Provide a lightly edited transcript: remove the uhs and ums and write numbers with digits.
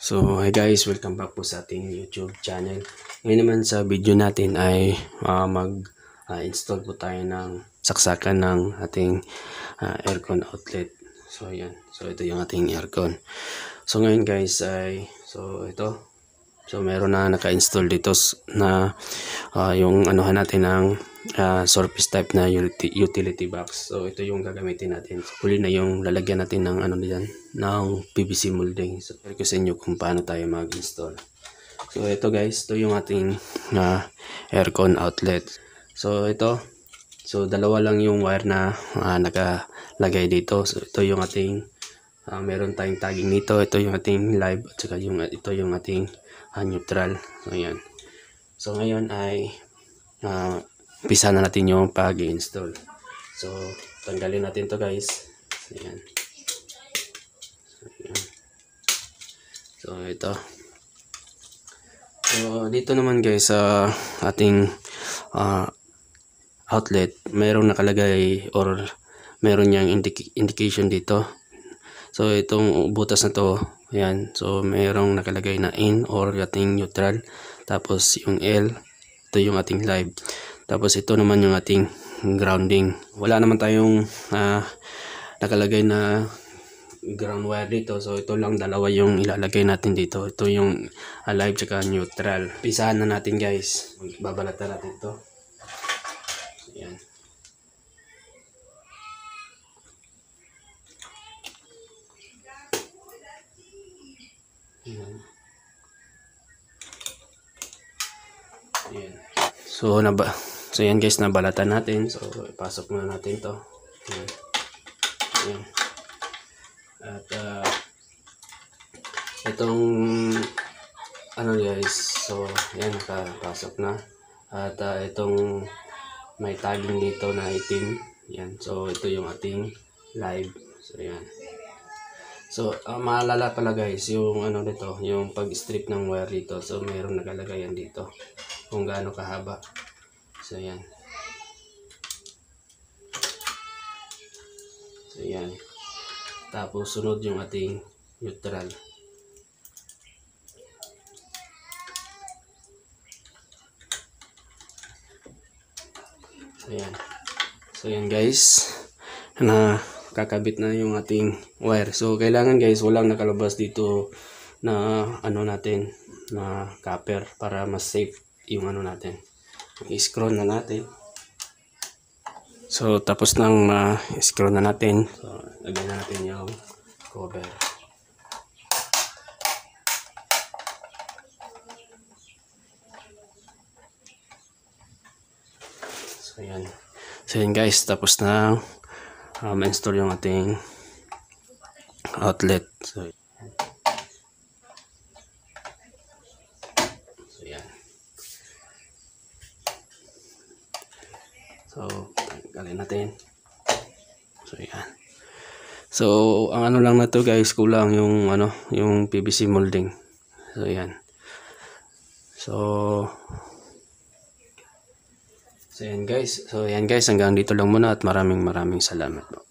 So hi guys, welcome back po sa ating YouTube channel. Ngayon naman sa video natin ay mag-install po tayo ng saksakan ng ating aircon outlet. So yan, so ito yung ating aircon. So ngayon guys ay, ito. So meron na naka-install dito na yung anuhan natin ng surface type na utility box. So ito yung gagamitin natin. So, huli na yung lalagyan natin ng ano diyan, ng PVC molding. So share ko sa inyo kung paano tayo mag-install. So ito guys, ito yung ating aircon outlet. So ito, so dalawa lang yung wire na nakalagay dito. So ito yung ating meron tayong tagging nito. Ito yung ating live at saka ito yung ating neutral. So yan. So ngayon ay umpisa na natin yung pag-install. So tanggalin natin to guys. So yan. So ito. So dito naman guys sa ating outlet, mayroong nakalagay or meron niyang indication dito. So itong butas na to, ayan. So mayroong nakalagay na in or ating neutral. Tapos yung L, ito yung ating live. Tapos ito naman yung ating grounding. Wala naman tayong nakalagay na ground wire dito. So ito lang dalawa yung ilalagay natin dito. Ito yung live tsaka neutral. Pisahan na natin guys. Babalatan natin ito. Ayan. Ayan. So yan guys, nabalatan natin. So ipasok muna natin to. Ayan. Ayan. At itong ano guys, so yan, nakapasok na. At itong may tagging dito na itim. Yan. So ito yung ating live. So yan. So maalala pala guys, yung ano dito, yung pag-strip ng wire dito. So mayroong nakalagay yan dito kung gaano kahaba. So yan. So yan. Tapos sunod yung ating neutral. So yan. So yan guys, kakabit na yung ating wire. So kailangan guys, walang nakalabas dito na ano natin, na copper, para mas safe yung ano natin. I-screw na natin. So tapos nang screw na natin, so lagyan na natin yung cover. So yan. So yan guys, tapos na install yung ating outlet. So yan. So tanggalin natin. So yan. So ang ano lang na to guys, kulang yung ano, yung PVC molding. So yan. So yan guys. So yan guys, hanggang dito lang muna at maraming salamat po.